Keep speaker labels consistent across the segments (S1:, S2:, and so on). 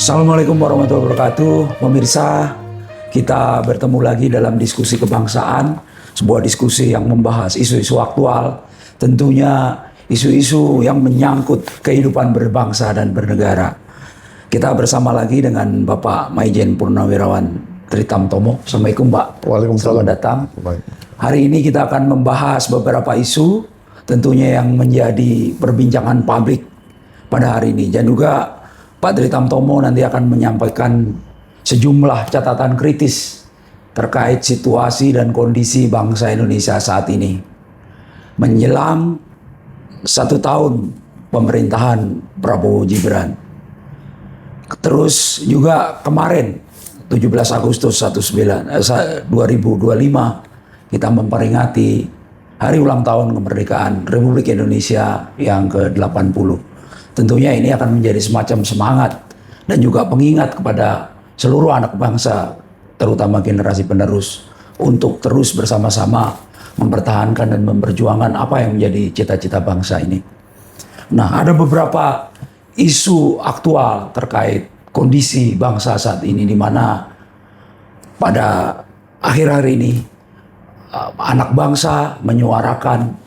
S1: Assalamualaikum warahmatullahi wabarakatuh. Pemirsa, kita bertemu lagi dalam diskusi kebangsaan, sebuah diskusi yang membahas isu-isu aktual, tentunya isu-isu yang menyangkut kehidupan berbangsa dan bernegara. Kita bersama lagi dengan Bapak Maijen Purnawirawan Tritamtomo. Assalamualaikum Pak.
S2: Waalaikumsalam.
S1: Selamat datang.
S2: Baik.
S1: Hari ini kita akan membahas beberapa isu tentunya yang menjadi perbincangan publik pada hari ini. Dan juga Pak Tritamtomo nanti akan menyampaikan sejumlah catatan kritis terkait situasi dan kondisi bangsa Indonesia saat ini. Menjelang 1 tahun pemerintahan Prabowo Gibran. Terus juga kemarin 17 Agustus 2025 kita memperingati hari ulang tahun kemerdekaan Republik Indonesia yang ke-80. Tentunya ini akan menjadi semacam semangat dan juga pengingat kepada seluruh anak bangsa, terutama generasi penerus, untuk terus bersama-sama mempertahankan dan memperjuangkan apa yang menjadi cita-cita bangsa ini. Nah, ada beberapa isu aktual terkait kondisi bangsa saat ini, di mana pada akhir hari ini anak bangsa menyuarakan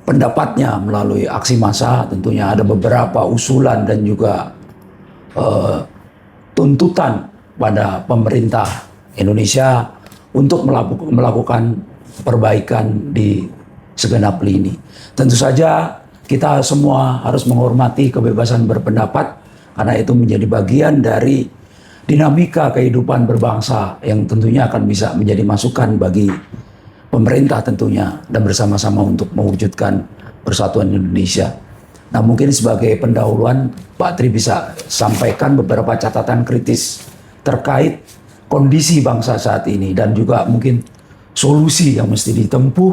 S1: pendapatnya melalui aksi massa. Tentunya ada beberapa usulan dan juga tuntutan pada pemerintah Indonesia untuk melakukan perbaikan di segenap lini. Tentu saja kita semua harus menghormati kebebasan berpendapat, karena itu menjadi bagian dari dinamika kehidupan berbangsa yang tentunya akan bisa menjadi masukan bagi pemerintah tentunya, dan bersama-sama untuk mewujudkan persatuan Indonesia. Nah, mungkin sebagai pendahuluan Pak Tri bisa sampaikan beberapa catatan kritis terkait kondisi bangsa saat ini, dan juga mungkin solusi yang mesti ditempuh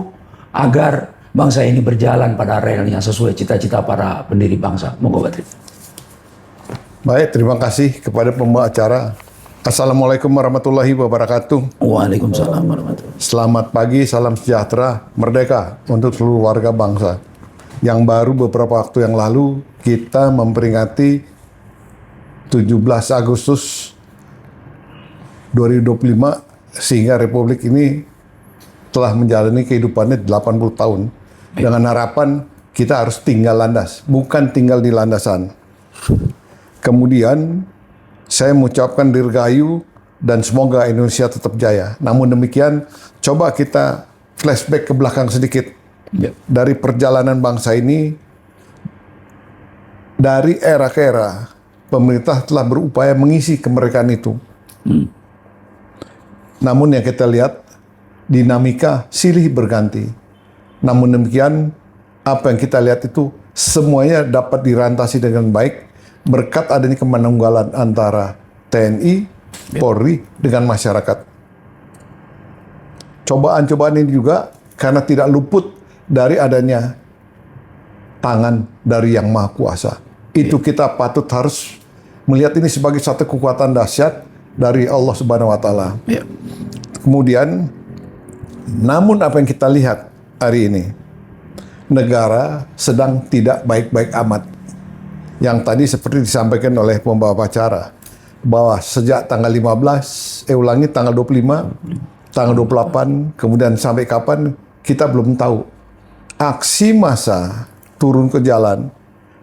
S1: agar bangsa ini berjalan pada relnya sesuai cita-cita para pendiri bangsa. Monggo Pak Tri.
S2: Baik, terima kasih kepada pembawa acara. Assalamualaikum warahmatullahi wabarakatuh.
S1: Waalaikumsalam warahmatullahi wabarakatuh.
S2: Selamat pagi, salam sejahtera, merdeka untuk seluruh warga bangsa. Yang baru beberapa waktu yang lalu kita memperingati 17 Agustus 2025 sehingga Republik ini telah menjalani kehidupannya 80 tahun. Dengan harapan kita harus tinggal landas, bukan tinggal di landasan. Kemudian saya mengucapkan dirgahayu dan semoga Indonesia tetap jaya. Namun demikian, coba kita flashback ke belakang sedikit. Dari perjalanan bangsa ini, dari era ke era, pemerintah telah berupaya mengisi kemerdekaan itu. Namun yang kita lihat, dinamika silih berganti. Namun demikian, apa yang kita lihat itu semuanya dapat dirantasi dengan baik berkat adanya kemanunggalan antara TNI, Polri, dengan masyarakat. Cobaan-cobaan ini juga karena tidak luput dari adanya tangan dari Yang Maha Kuasa. Itu kita patut harus melihat ini sebagai satu kekuatan dahsyat dari Allah Subhanahu wa Ta'ala. Kemudian, namun apa yang kita lihat hari ini, negara sedang tidak baik-baik amat. Yang tadi seperti disampaikan oleh pembawa acara, bahwa sejak tanggal 15, tanggal 25, tanggal 28, kemudian sampai kapan, kita belum tahu. Aksi massa turun ke jalan,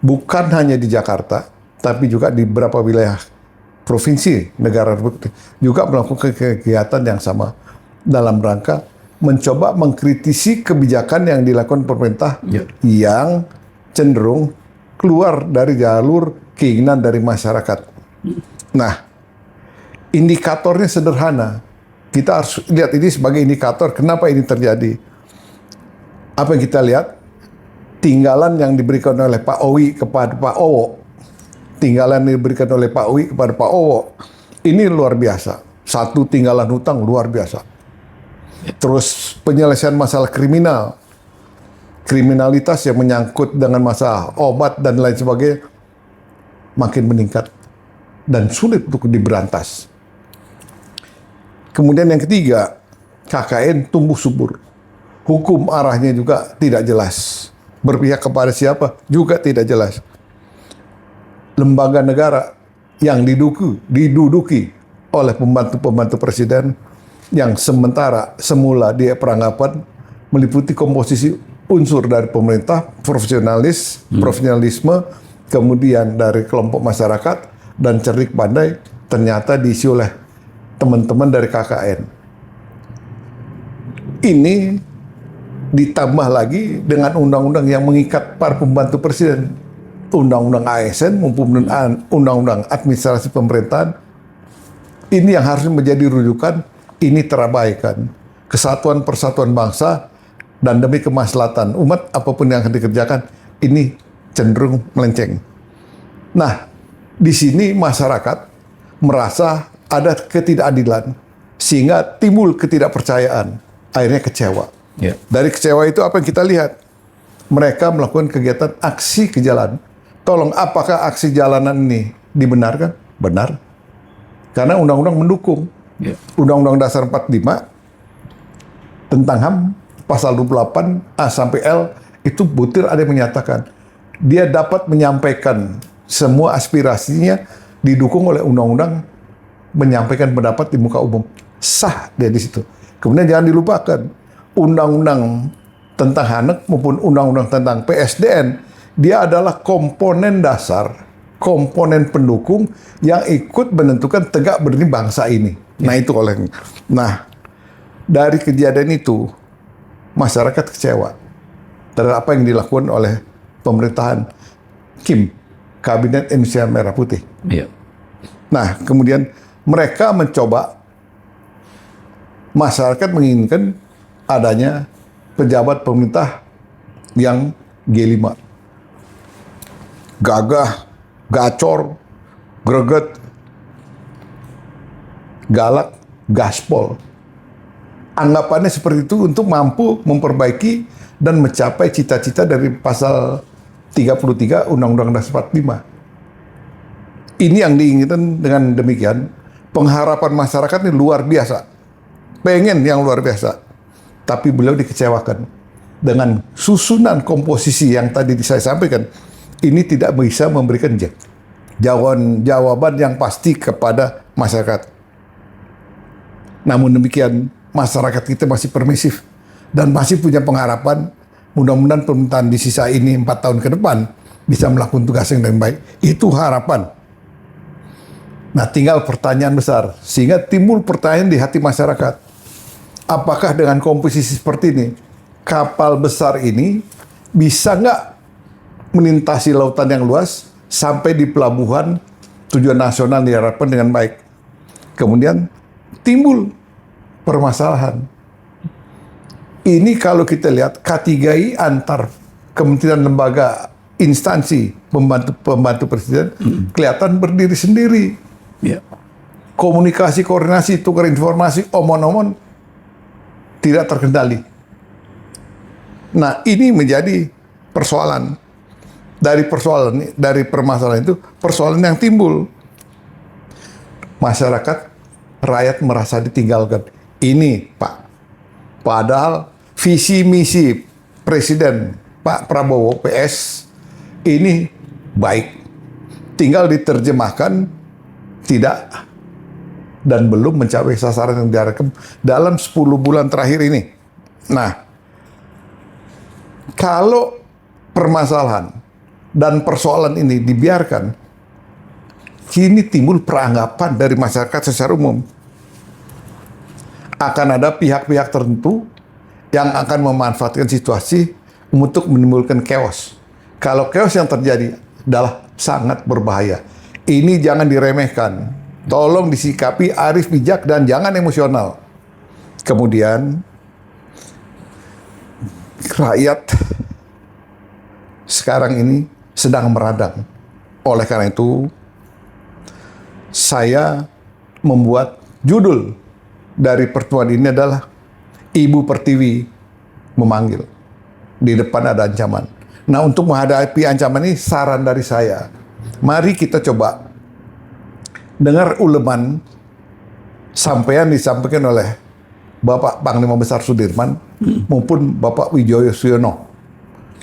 S2: bukan hanya di Jakarta, tapi juga di beberapa wilayah provinsi negara Republik, juga melakukan kegiatan yang sama dalam rangka mencoba mengkritisi kebijakan yang dilakukan pemerintah yang cenderung keluar dari jalur keinginan dari masyarakat. Nah, indikatornya sederhana. Kita harus lihat ini sebagai indikator kenapa ini terjadi. Apa yang kita lihat? Tinggalan yang diberikan oleh Pak Owi kepada Pak Owo. Tinggalan yang diberikan oleh Pak Owi kepada Pak Owo. Ini luar biasa. Satu tinggalan hutang luar biasa. Terus penyelesaian masalah kriminal. Kriminalitas yang menyangkut dengan masalah obat dan lain sebagainya makin meningkat dan sulit untuk diberantas. Kemudian yang ketiga, KKN tumbuh subur. Hukum arahnya juga tidak jelas. Berpihak kepada siapa juga tidak jelas. Lembaga negara yang diduduki oleh pembantu-pembantu presiden yang sementara semula dia peranggapan meliputi komposisi unsur dari pemerintah, profesionalisme, kemudian dari kelompok masyarakat dan cerdik pandai, ternyata diisi oleh teman-teman dari KKN. Ini ditambah lagi dengan undang-undang yang mengikat para pembantu presiden, undang-undang ASN maupun undang-undang administrasi pemerintahan. Ini yang harus menjadi rujukan, ini terabaikan. Kesatuan persatuan bangsa dan demi kemaslahatan umat apapun yang akan dikerjakan, ini cenderung melenceng. Nah, di sini masyarakat merasa ada ketidakadilan sehingga timbul ketidakpercayaan, akhirnya kecewa.
S1: Ya.
S2: Dari kecewa itu apa yang kita lihat? Mereka melakukan kegiatan aksi ke jalan. Tolong, apakah aksi jalanan ini dibenarkan? Benar. Karena undang-undang mendukung.
S1: Ya.
S2: Undang-Undang Dasar 45 tentang HAM pasal 28 A sampai L itu butir ada yang menyatakan dia dapat menyampaikan semua aspirasinya didukung oleh undang-undang menyampaikan pendapat di muka umum. Sah dia di situ. Kemudian jangan dilupakan undang-undang tentang HANEK maupun undang-undang tentang PSDN, dia adalah komponen dasar, komponen pendukung yang ikut menentukan tegak berdiri bangsa ini. Nah, itu oleh. Nah, dari kejadian itu masyarakat kecewa terhadap apa yang dilakukan oleh pemerintahan Kim, Kabinet Indonesia Merah Putih.
S1: Ya.
S2: Nah, kemudian mereka mencoba, masyarakat menginginkan adanya pejabat pemerintah yang G5. Gagah, gacor, greget, galak, gaspol. Anggapannya seperti itu untuk mampu memperbaiki dan mencapai cita-cita dari pasal 33 Undang-Undang Dasar 45. Ini yang diinginkan. Dengan demikian, pengharapan masyarakat ini luar biasa. Pengen yang luar biasa. Tapi beliau dikecewakan dengan susunan komposisi yang tadi saya sampaikan. Ini tidak bisa memberikan jawaban yang pasti kepada masyarakat. Namun demikian, masyarakat kita masih permisif dan masih punya pengharapan mudah-mudahan pemerintahan di sisa ini 4 tahun ke depan bisa melakukan tugas yang lebih baik. Itu harapan. Nah, tinggal pertanyaan besar. Sehingga timbul pertanyaan di hati masyarakat. Apakah dengan komposisi seperti ini, kapal besar ini bisa nggak melintasi lautan yang luas sampai di pelabuhan tujuan nasional diharapkan dengan baik? Kemudian timbul permasalahan. Ini kalau kita lihat kategori antar kementerian, lembaga, instansi, pembantu presiden, kelihatan berdiri sendiri.
S1: Ya.
S2: Komunikasi, koordinasi, tukar informasi, omon-omon tidak terkendali. Nah, ini menjadi persoalan. Dari permasalahan itu, persoalan yang timbul. Masyarakat, rakyat merasa ditinggalkan. Ini, Pak. Padahal visi misi Presiden Pak Prabowo PS ini baik. Tinggal diterjemahkan tidak dan belum mencapai sasaran yang diharapkan dalam 10 bulan terakhir ini. Nah, kalau permasalahan dan persoalan ini dibiarkan, kini timbul peranggapan dari masyarakat secara umum. Akan ada pihak-pihak tertentu yang akan memanfaatkan situasi untuk menimbulkan chaos. Kalau chaos yang terjadi adalah sangat berbahaya. Ini jangan diremehkan. Tolong disikapi arif, bijak, dan jangan emosional. Kemudian, rakyat sekarang ini sedang meradang. Oleh karena itu, saya membuat judul dari pertemuan ini adalah Ibu Pertiwi memanggil. Di depan ada ancaman. Nah, untuk menghadapi ancaman ini, saran dari saya, mari kita coba dengar uleman sampaian disampaikan oleh Bapak Panglima Besar Sudirman maupun Bapak Wijoyo Siono.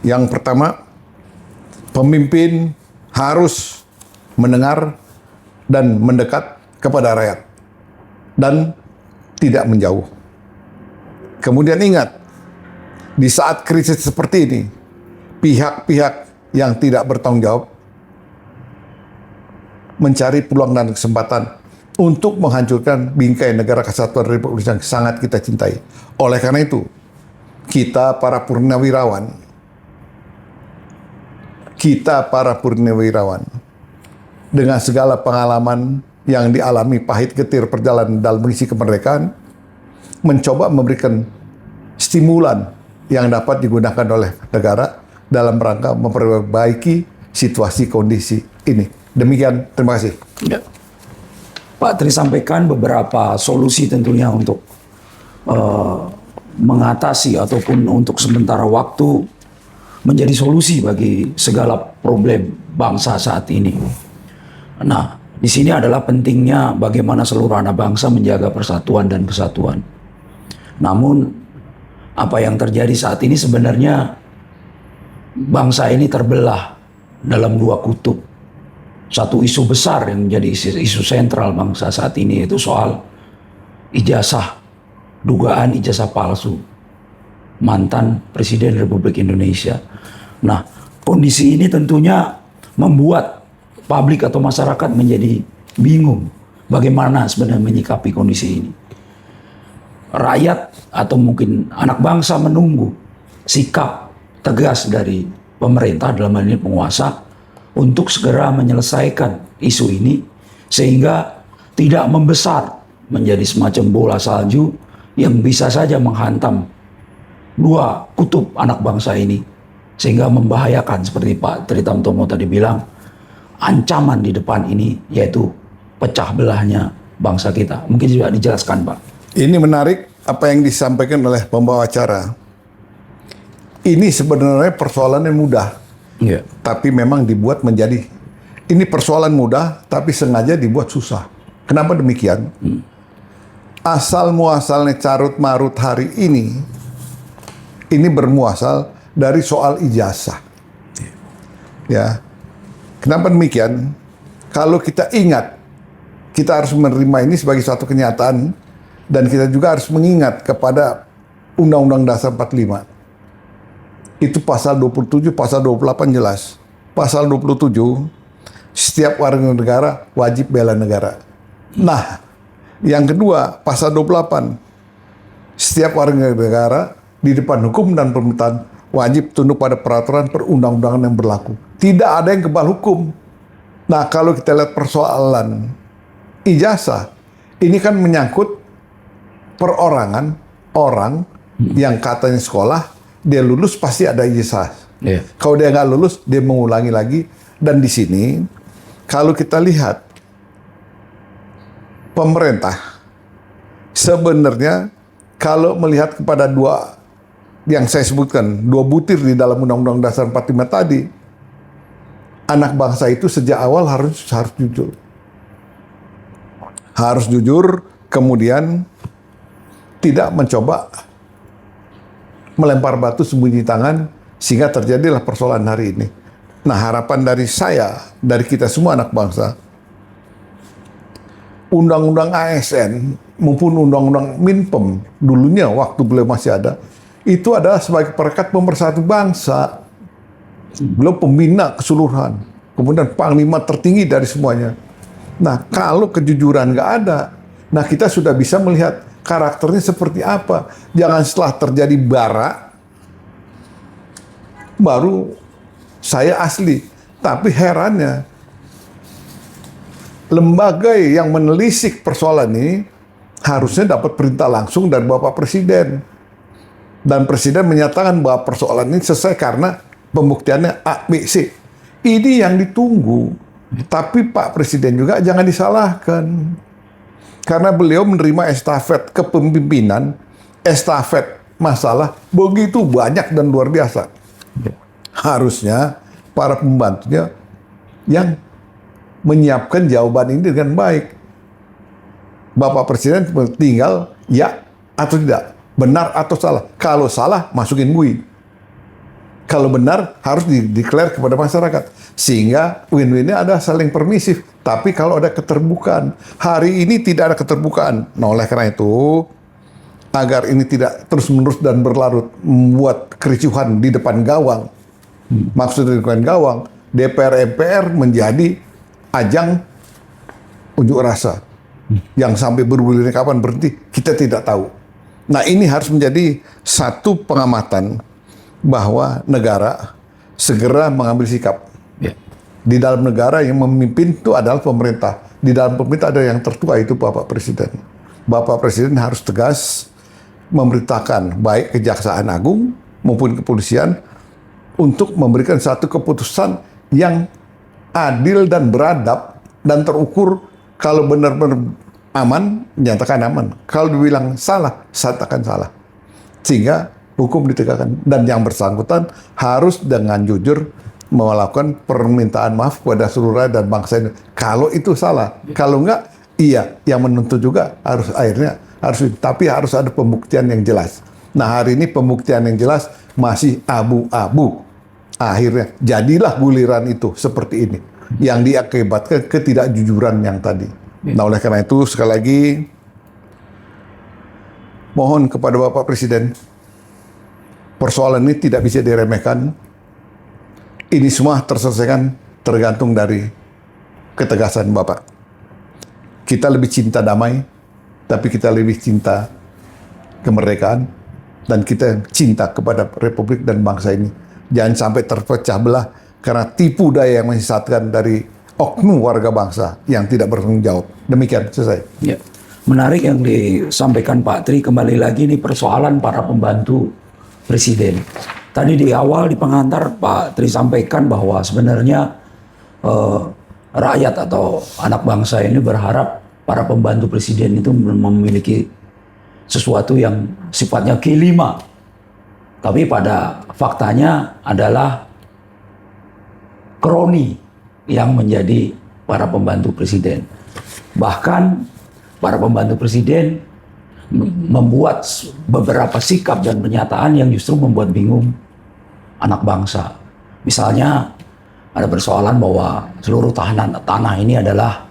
S2: Yang pertama, pemimpin harus mendengar dan mendekat kepada rakyat dan tidak menjauh. Kemudian ingat, di saat krisis seperti ini, pihak-pihak yang tidak bertanggung jawab mencari peluang dan kesempatan untuk menghancurkan bingkai negara kesatuan Republik yang sangat kita cintai. Oleh karena itu, kita para purnawirawan dengan segala pengalaman yang dialami pahit getir perjalanan dalam misi kemerdekaan, mencoba memberikan stimulan yang dapat digunakan oleh negara dalam rangka memperbaiki situasi kondisi ini. Demikian, terima kasih.
S1: Ya. Pak Tri sampaikan beberapa solusi tentunya untuk mengatasi ataupun untuk sementara waktu menjadi solusi bagi segala problem bangsa saat ini. Nah, di sini adalah pentingnya bagaimana seluruh anak bangsa menjaga persatuan dan kesatuan. Namun, apa yang terjadi saat ini sebenarnya bangsa ini terbelah dalam dua kutub. Satu isu besar yang menjadi isu sentral bangsa saat ini itu soal ijazah, dugaan ijazah palsu mantan Presiden Republik Indonesia. Nah, kondisi ini tentunya membuat publik atau masyarakat menjadi bingung bagaimana sebenarnya menyikapi kondisi ini. Rakyat atau mungkin anak bangsa menunggu sikap tegas dari pemerintah dalam hal ini penguasa untuk segera menyelesaikan isu ini sehingga tidak membesar menjadi semacam bola salju yang bisa saja menghantam dua kutub anak bangsa ini sehingga membahayakan seperti Pak Tri Tamtomo tadi bilang, ancaman di depan ini yaitu pecah belahnya bangsa kita. Mungkin juga dijelaskan, Pak.
S2: Ini menarik apa yang disampaikan oleh pembawa acara. Ini sebenarnya persoalan yang mudah.
S1: Yeah.
S2: Tapi memang dibuat menjadi, ini persoalan mudah tapi sengaja dibuat susah. Kenapa demikian? Asal muasalnya carut marut hari ini bermuasal dari soal ijazah. Ya, kenapa demikian? Kalau kita ingat, kita harus menerima ini sebagai satu kenyataan dan kita juga harus mengingat kepada Undang-Undang Dasar 45. Itu pasal 27, pasal 28 jelas. Pasal 27, setiap warga negara wajib bela negara. Nah, yang kedua, pasal 28, setiap warga negara di depan hukum dan pemerintahan wajib tunduk pada peraturan perundang-undangan yang berlaku. Tidak ada yang kebal hukum. Nah, kalau kita lihat persoalan ijazah, ini kan menyangkut perorangan orang yang katanya sekolah, dia lulus pasti ada ijazah.
S1: Yeah.
S2: Kalau dia nggak lulus, dia mengulangi lagi. Dan di sini, kalau kita lihat, pemerintah sebenarnya kalau melihat kepada dua yang saya sebutkan, dua butir di dalam Undang-Undang Dasar 45 tadi, anak bangsa itu sejak awal harus jujur. Harus jujur, kemudian tidak mencoba melempar batu sembunyi tangan sehingga terjadilah persoalan hari ini. Nah, harapan dari saya, dari kita semua anak bangsa, Undang-Undang ASN maupun Undang-Undang Minpem dulunya waktu beliau masih ada, itu adalah sebagai perekat pemersatu bangsa. Beliau pembina keseluruhan, kemudian panglima tertinggi dari semuanya. Nah, kalau kejujuran nggak ada, nah kita sudah bisa melihat karakternya seperti apa. Jangan setelah terjadi bara, baru saya asli. Tapi herannya, lembaga yang menelisik persoalan ini harusnya dapat perintah langsung dari Bapak Presiden. Dan Presiden menyatakan bahwa persoalan ini selesai karena pembuktiannya A, B, C. Ini yang ditunggu. Tapi Pak Presiden juga jangan disalahkan. Karena beliau menerima estafet kepemimpinan, estafet masalah begitu banyak dan luar biasa. Harusnya para pembantunya yang menyiapkan jawaban ini dengan baik. Bapak Presiden tinggal ya atau tidak, benar atau salah. Kalau salah, masukin bui. Kalau benar harus declare kepada masyarakat. Sehingga win-winnya ada saling permisif. Tapi kalau ada keterbukaan, hari ini tidak ada keterbukaan. Nah oleh karena itu, agar ini tidak terus-menerus dan berlarut membuat kericuhan di depan gawang. Maksudnya di depan gawang, DPR MPR menjadi ajang unjuk rasa. Yang sampai bergulir kapan berhenti, kita tidak tahu. Nah ini harus menjadi satu pengamatan bahwa negara segera mengambil sikap.
S1: Ya.
S2: Di dalam negara yang memimpin itu adalah pemerintah. Di dalam pemerintah ada yang tertua, itu Bapak Presiden. Bapak Presiden harus tegas memerintahkan baik Kejaksaan Agung maupun kepolisian untuk memberikan satu keputusan yang adil dan beradab dan terukur. Kalau benar-benar aman, nyatakan aman. Kalau dibilang salah, nyatakan salah. Sehingga hukum ditegakkan. Dan yang bersangkutan harus dengan jujur melakukan permintaan maaf kepada seluruh rakyat dan bangsa ini. Kalau itu salah. Kalau enggak, iya. Yang menuntut juga harus akhirnya tapi harus ada pembuktian yang jelas. Nah hari ini pembuktian yang jelas masih abu-abu. Akhirnya jadilah guliran itu seperti ini. Yang diakibatkan ketidakjujuran yang tadi. Nah oleh karena itu sekali lagi mohon kepada Bapak Presiden, persoalan ini tidak bisa diremehkan. Ini semua terselesaikan tergantung dari ketegasan Bapak. Kita lebih cinta damai, tapi kita lebih cinta kemerdekaan, dan kita cinta kepada Republik dan bangsa ini. Jangan sampai terpecah belah karena tipu daya yang menyesatkan dari oknum warga bangsa yang tidak bertanggung jawab. Demikian, selesai.
S1: Ya. Menarik yang disampaikan Pak Tri, kembali lagi ini persoalan para pembantu Presiden. Tadi di awal di pengantar Pak Tri sampaikan bahwa sebenarnya rakyat atau anak bangsa ini berharap para pembantu Presiden itu memiliki sesuatu yang sifatnya kelima. Tapi pada faktanya adalah kroni yang menjadi para pembantu Presiden. Bahkan para pembantu Presiden membuat beberapa sikap dan pernyataan yang justru membuat bingung anak bangsa. Misalnya ada persoalan bahwa seluruh tanah ini adalah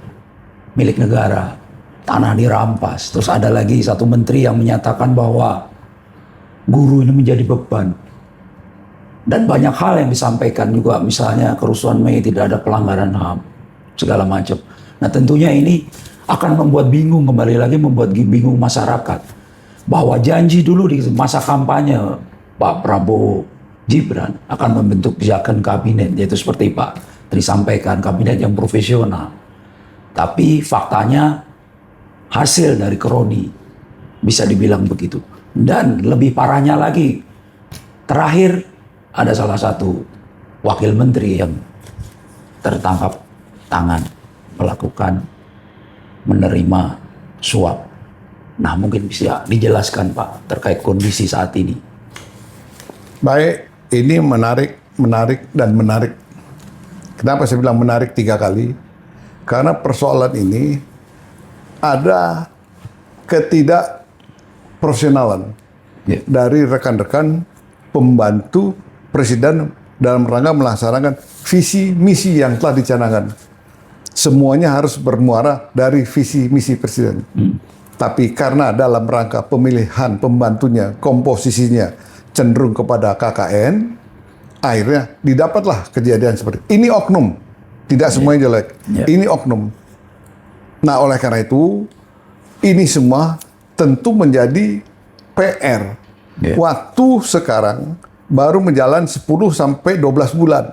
S1: milik negara, tanah dirampas. Terus ada lagi satu menteri yang menyatakan bahwa guru ini menjadi beban. Dan banyak hal yang disampaikan juga, misalnya kerusuhan Mei tidak ada pelanggaran HAM, segala macam. Nah tentunya ini akan membuat bingung, kembali lagi membuat bingung masyarakat. Bahwa janji dulu di masa kampanye Pak Prabowo Gibran akan membentuk pijakan kabinet, yaitu seperti Pak Tri sampaikan, kabinet yang profesional. Tapi faktanya hasil dari kroni, bisa dibilang begitu. Dan lebih parahnya lagi, terakhir ada salah satu wakil menteri yang tertangkap tangan melakukan menerima suap. Nah mungkin bisa dijelaskan Pak terkait kondisi saat ini.
S2: Baik, ini menarik. Kenapa saya bilang menarik 3 kali? Karena persoalan ini ada ketidakprofesionalan dari rekan-rekan pembantu Presiden dalam rangka melaksanakan visi misi yang telah dicanangkan. Semuanya harus bermuara dari visi misi Presiden. Tapi karena dalam rangka pemilihan pembantunya, komposisinya cenderung kepada KKN, akhirnya didapatlah kejadian seperti ini. Oknum, tidak semuanya jelek. Ini oknum. Nah oleh karena itu, ini semua tentu menjadi PR. Waktu sekarang baru menjalan 10 sampai 12 bulan.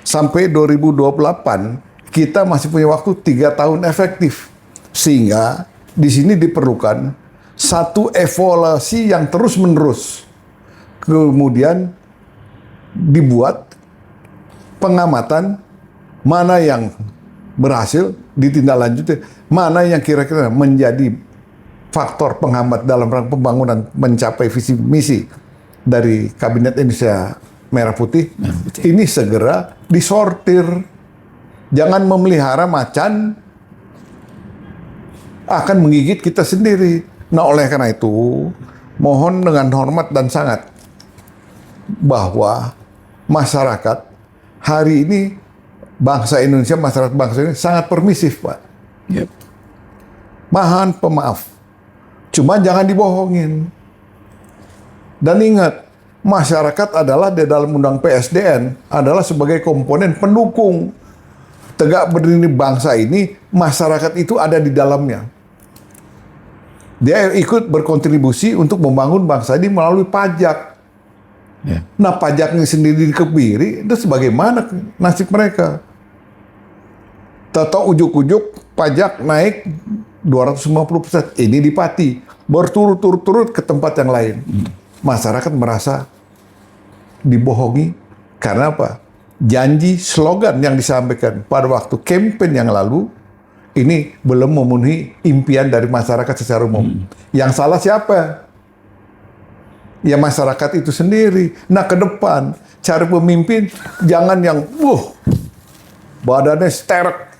S2: Sampai 2028 kita masih punya waktu 3 tahun efektif. Sehingga di sini diperlukan satu evaluasi yang terus-menerus. Kemudian dibuat pengamatan mana yang berhasil ditindaklanjuti, mana yang kira-kira menjadi faktor penghambat dalam rangka pembangunan mencapai visi misi dari Kabinet Indonesia Merah Putih. Ini segera disortir. Jangan memelihara macan akan menggigit kita sendiri. Nah oleh karena itu mohon dengan hormat dan sangat bahwa masyarakat hari ini, bangsa Indonesia, masyarakat bangsa ini sangat permisif, Pak.
S1: Yep.
S2: Mahan pemaaf. Cuma jangan dibohongin. Dan ingat, masyarakat adalah di dalam undang PSDN adalah sebagai komponen pendukung tegak berdiri bangsa ini. Masyarakat itu ada di dalamnya. Dia ikut berkontribusi untuk membangun bangsa ini melalui pajak.
S1: Yeah.
S2: Nah, pajaknya sendiri dikebiri, itu sebagaimana nasib mereka. Tahu ujuk-ujuk pajak naik 250%. Ini di Pati, berturut-turut ke tempat yang lain. Masyarakat merasa dibohongi karena apa? Janji slogan yang disampaikan pada waktu kampanye yang lalu ini belum memenuhi impian dari masyarakat secara umum. Yang salah siapa? Ya masyarakat itu sendiri. Nah, ke depan cari pemimpin jangan yang badannya sterek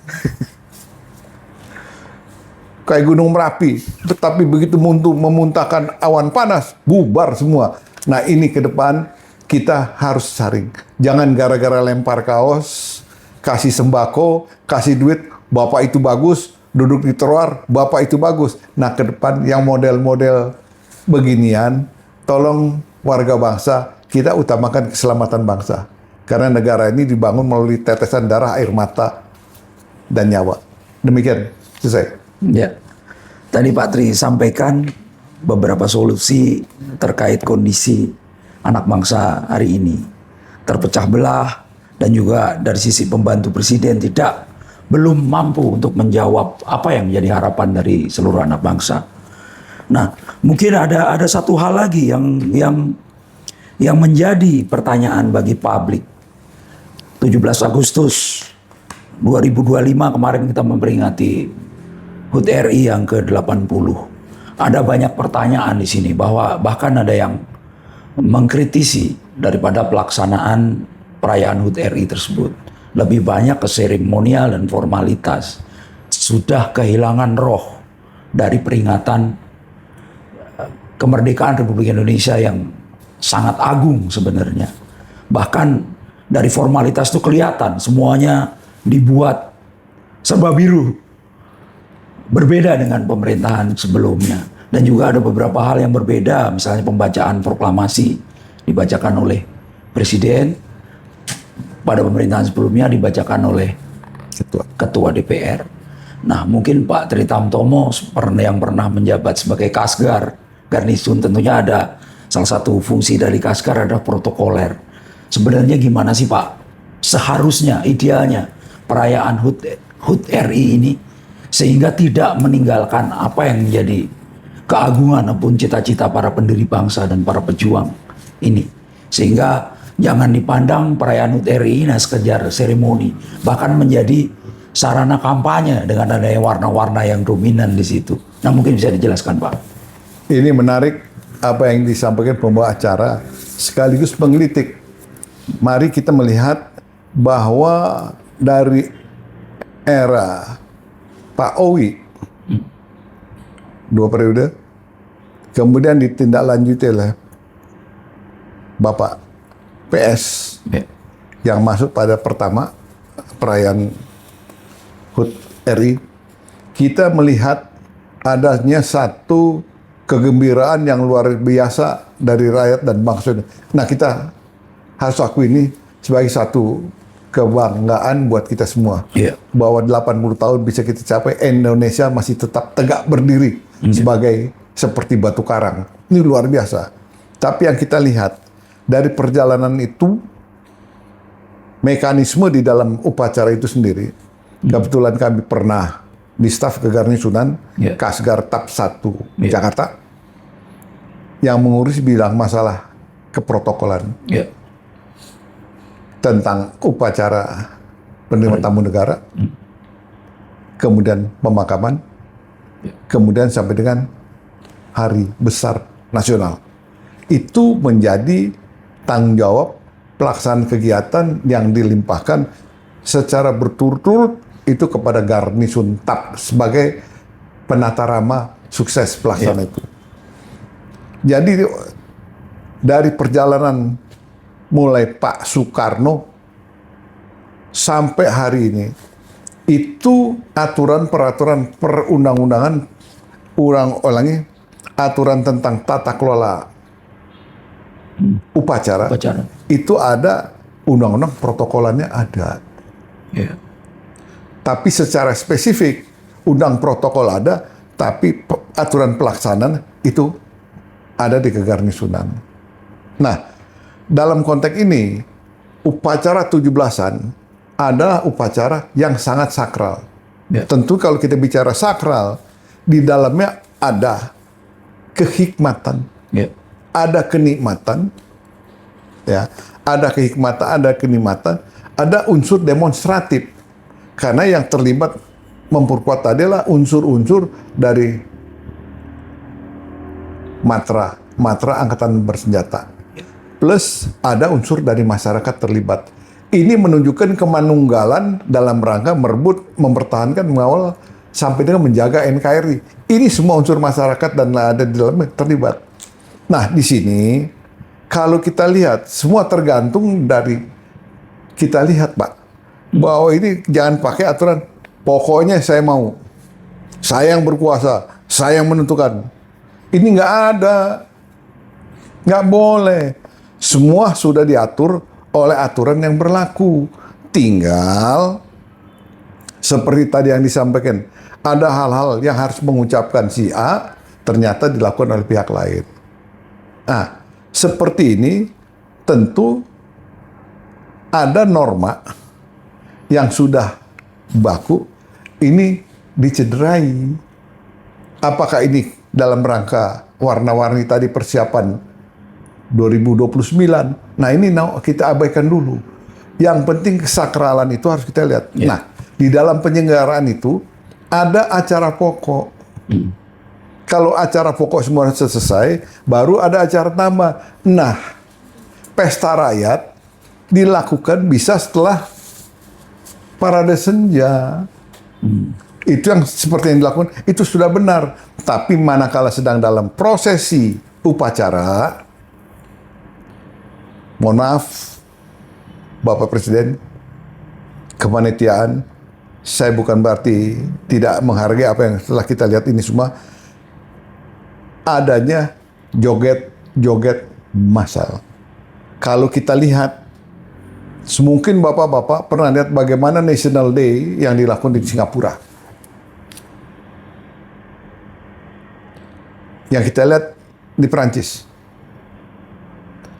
S2: kayak Gunung Merapi, tetapi begitu memuntahkan awan panas, bubar semua. Nah, ini ke depan kita harus saring. Jangan gara-gara lempar kaos, kasih sembako, kasih duit, Bapak itu bagus, duduk di trotoar, Bapak itu bagus. Nah, ke depan yang model-model beginian, tolong warga bangsa, kita utamakan keselamatan bangsa. Karena negara ini dibangun melalui tetesan darah, air mata, dan nyawa. Demikian, selesai.
S1: Ya. Tadi Pak Tri sampaikan beberapa solusi terkait kondisi anak bangsa hari ini. Terpecah belah dan juga dari sisi pembantu presiden belum mampu untuk menjawab apa yang menjadi harapan dari seluruh anak bangsa. Nah, mungkin ada satu hal lagi yang menjadi pertanyaan bagi publik. 17 Agustus 2025 kemarin kita memperingati HUT RI yang ke-80. Ada banyak pertanyaan di sini bahwa bahkan ada yang mengkritisi daripada pelaksanaan perayaan HUT RI tersebut. Lebih banyak ke seremonial dan formalitas. Sudah kehilangan roh dari peringatan kemerdekaan Republik Indonesia yang sangat agung sebenarnya. Bahkan dari formalitas itu kelihatan semuanya dibuat serba biru. Berbeda dengan pemerintahan sebelumnya. Dan juga ada beberapa hal yang berbeda, misalnya pembacaan proklamasi dibacakan oleh Presiden, pada pemerintahan sebelumnya dibacakan oleh Ketua DPR. Nah, mungkin Pak Tri Tamtomo yang pernah menjabat sebagai Kasgar Garnisun, tentunya ada salah satu fungsi dari Kasgar adalah protokoler. Sebenarnya gimana sih Pak? Seharusnya, idealnya perayaan HUT RI ini sehingga tidak meninggalkan apa yang menjadi keagungan ataupun cita-cita para pendiri bangsa dan para pejuang ini. Sehingga jangan dipandang perayaan HUT RI nah sekedar seremoni, bahkan menjadi sarana kampanye dengan adanya warna-warna yang dominan di situ. Nah, mungkin bisa dijelaskan Pak.
S2: Ini menarik apa yang disampaikan pembawa acara sekaligus penggelitik. Mari kita melihat bahwa dari era Pak Owi 2 periode, kemudian ditindaklanjuti oleh Bapak PS yang masuk pada pertama perayaan HUT RI, kita melihat adanya satu kegembiraan yang luar biasa dari rakyat dan bangsa. Nah, kita harus akui ini sebagai satu kebanggaan buat kita semua. Bahwa 80 tahun bisa kita capai, Indonesia masih tetap tegak berdiri sebagai seperti batu karang. Ini luar biasa. Tapi yang kita lihat dari perjalanan itu, mekanisme di dalam upacara itu sendiri, kebetulan kami pernah di staf kegarnisunan Kasgar TAP 1 Jakarta yang mengurus bidang masalah keprotokolan tentang upacara penerimaan tamu negara, kemudian pemakaman, kemudian sampai dengan hari besar nasional. Itu menjadi tanggung jawab pelaksanaan kegiatan yang dilimpahkan secara berturut-turut itu kepada Garnisun TAP sebagai penata rama sukses pelaksanaan itu. Jadi dari perjalanan mulai Pak Soekarno sampai hari ini, itu aturan peraturan perundang-undangan, ulangi, aturan tentang tata kelola upacara, itu ada undang-undang protokolannya ada.
S1: Yeah.
S2: Tapi secara spesifik, undang protokol ada, tapi aturan pelaksanaan itu ada di kegarnisunan. Nah, dalam konteks ini, upacara 17-an adalah upacara yang sangat sakral.
S1: Yeah.
S2: Tentu kalau kita bicara sakral, di dalamnya ada kehikmatan, ada kenikmatan, ya, ada kehikmatan, ada kenikmatan, ada unsur demonstratif. Karena yang terlibat memperkuat adalah unsur-unsur dari matra angkatan bersenjata. Plus ada unsur dari masyarakat terlibat. Ini menunjukkan kemanunggalan dalam rangka merebut, mempertahankan, mengawal, sampai dengan menjaga NKRI. Ini semua unsur masyarakat dan ada di dalamnya terlibat. Nah, di sini kalau kita lihat semua tergantung dari kita lihat, Pak, bahwa ini jangan pakai aturan pokoknya saya mau, saya yang berkuasa, saya yang menentukan. Ini nggak ada, nggak boleh. Semua sudah diatur oleh aturan yang berlaku. Tinggal seperti tadi yang disampaikan, ada hal-hal yang harus mengucapkan si A ternyata dilakukan oleh pihak lain. Nah, seperti ini tentu ada norma yang sudah baku, ini dicederai. Apakah ini dalam rangka warna-warni tadi persiapan 2029? Nah, ini kita abaikan dulu. Yang penting kesakralan itu harus kita lihat. Yeah. Nah, di dalam penyelenggaraan itu ada acara pokok. Kalau acara pokok semua selesai, baru ada acara tambah. Nah, pesta rakyat dilakukan bisa setelah parade senja. Itu yang seperti yang dilakukan, itu sudah benar. Tapi manakala sedang dalam prosesi upacara, mohon maaf, Bapak Presiden, kepanitiaan, saya bukan berarti tidak menghargai apa yang setelah kita lihat ini semua, adanya joget-joget massal. Kalau kita lihat, mungkin Bapak-Bapak pernah lihat bagaimana National Day yang dilakukan di Singapura. Yang kita lihat di Perancis.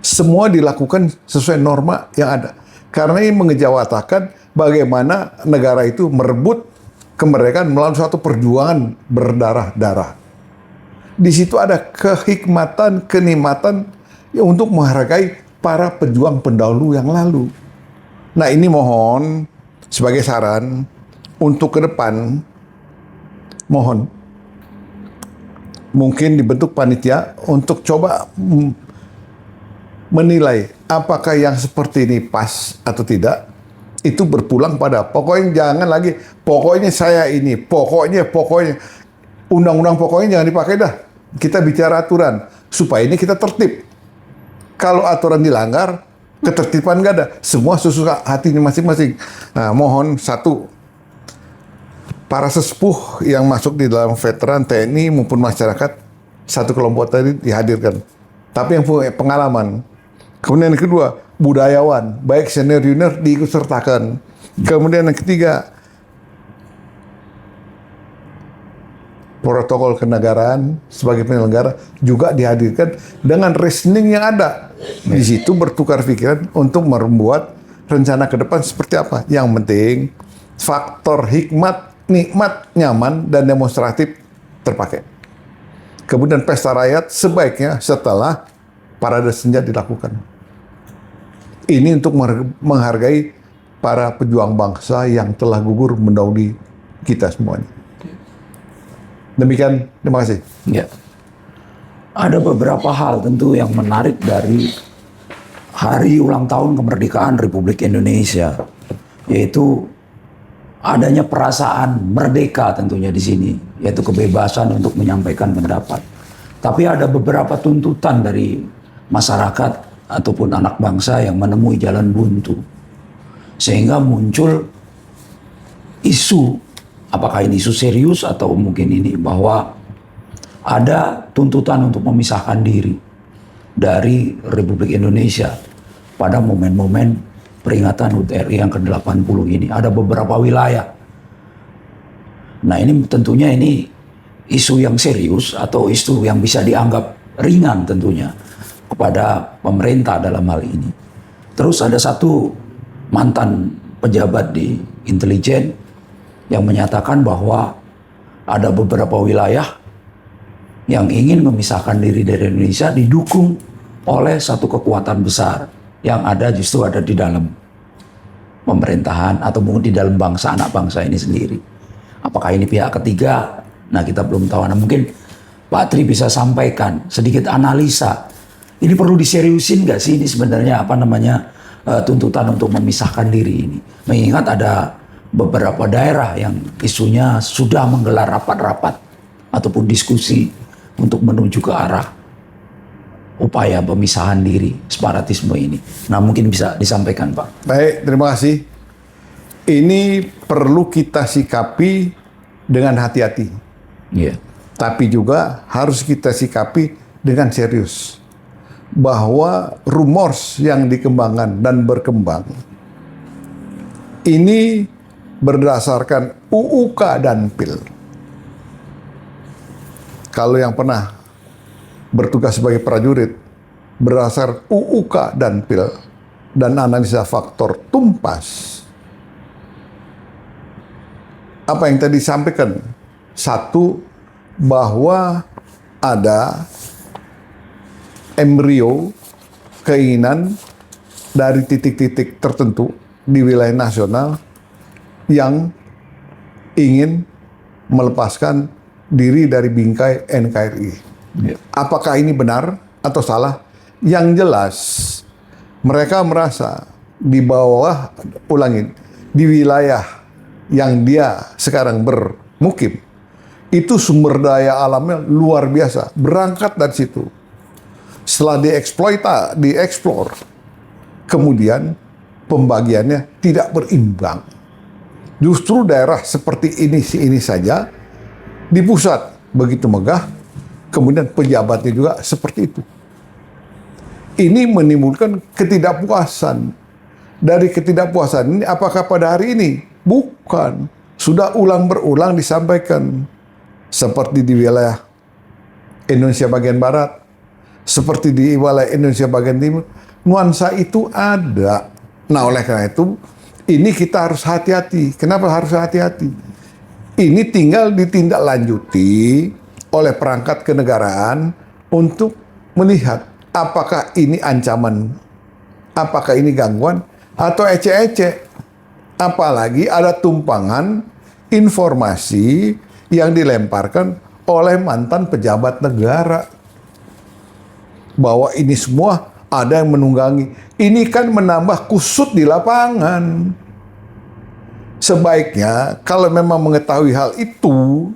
S2: Semua dilakukan sesuai norma yang ada. Karena ini mengejawatakan bagaimana negara itu merebut kemerdekaan melalui suatu perjuangan berdarah-darah. Di situ ada kehikmatan, kenikmatan untuk menghargai para pejuang pendahulu yang lalu. Nah, ini mohon sebagai saran untuk ke depan, mohon mungkin dibentuk panitia untuk coba menilai apakah yang seperti ini pas atau tidak. Itu berpulang pada pokoknya jangan lagi pokoknya saya ini, pokoknya undang-undang pokoknya jangan dipakai dah. Kita bicara aturan supaya ini kita tertib. Kalau aturan dilanggar, ketertiban nggak ada. Semua sesuka hatinya masing-masing. Nah, mohon satu, para sesepuh yang masuk di dalam veteran TNI maupun masyarakat, satu kelompok tadi dihadirkan. Tapi yang punya pengalaman. Kemudian yang kedua, budayawan, baik senior junior diikut sertakan. Kemudian yang ketiga, protokol kenegaraan sebagai penyelenggara juga dihadirkan dengan reasoning yang ada. Di situ bertukar pikiran untuk membuat rencana ke depan seperti apa. Yang penting faktor hikmat, nikmat, nyaman, dan demonstratif terpakai. Kemudian pesta rakyat sebaiknya setelah parade senja dilakukan. Ini untuk menghargai para pejuang bangsa yang telah gugur mendahului kita semuanya. Demikian, terima kasih.
S1: Ya. Ada beberapa hal tentu yang menarik dari hari ulang tahun kemerdekaan Republik Indonesia, yaitu adanya perasaan merdeka tentunya di sini, yaitu kebebasan untuk menyampaikan pendapat. Tapi ada beberapa tuntutan dari masyarakat ataupun anak bangsa yang menemui jalan buntu. Sehingga muncul isu, apakah ini isu serius atau mungkin ini bahwa ada tuntutan untuk memisahkan diri dari Republik Indonesia pada momen-momen peringatan HUT RI yang ke-80 ini. Ada beberapa wilayah. Nah ini tentunya ini isu yang serius atau isu yang bisa dianggap ringan tentunya kepada pemerintah dalam hal ini. Terus ada satu mantan pejabat di intelijen yang menyatakan bahwa ada beberapa wilayah yang ingin memisahkan diri dari Indonesia didukung oleh satu kekuatan besar yang justru ada di dalam pemerintahan atau mungkin di dalam bangsa, anak bangsa ini sendiri. Apakah ini pihak ketiga? Nah kita belum tahu. Nah mungkin Pak Tri bisa sampaikan sedikit analisa. Ini perlu diseriusin nggak sih ini sebenarnya tuntutan untuk memisahkan diri ini? Mengingat ada beberapa daerah yang isunya sudah menggelar rapat-rapat ataupun diskusi untuk menuju ke arah upaya pemisahan diri, separatisme ini. Nah mungkin bisa disampaikan Pak.
S2: Baik, terima kasih. Ini perlu kita sikapi dengan hati-hati.
S1: Iya.
S2: Tapi juga harus kita sikapi dengan serius. Bahwa rumors yang dikembangkan dan berkembang ini berdasarkan UUK dan PIL. Kalau yang pernah bertugas sebagai prajurit, berdasar UUK dan PIL dan analisa faktor tumpas. Apa yang tadi disampaikan? Satu, bahwa ada embrio keinginan dari titik-titik tertentu di wilayah nasional yang ingin melepaskan diri dari bingkai NKRI.
S1: Ya.
S2: Apakah ini benar atau salah? Yang jelas mereka merasa di bawah, di wilayah yang dia sekarang bermukim, itu sumber daya alamnya luar biasa. Berangkat dari situ. Setelah dieksplor, kemudian pembagiannya tidak berimbang. Justru daerah seperti ini saja di pusat begitu megah, kemudian pejabatnya juga seperti itu. Ini menimbulkan ketidakpuasan. Dari ketidakpuasan ini, apakah pada hari ini? Bukan. Sudah berulang disampaikan. Seperti di wilayah Indonesia bagian Barat, seperti di wilayah Indonesia bagian Timur, nuansa itu ada. Nah, oleh karena itu, ini kita harus hati-hati. Kenapa harus hati-hati? Ini tinggal ditindaklanjuti oleh perangkat kenegaraan untuk melihat apakah ini ancaman, apakah ini gangguan, atau ecek-ecek. Apalagi ada tumpangan informasi yang dilemparkan oleh mantan pejabat negara. Bahwa ini semua ada yang menunggangi. Ini kan menambah kusut di lapangan. Sebaiknya kalau memang mengetahui hal itu,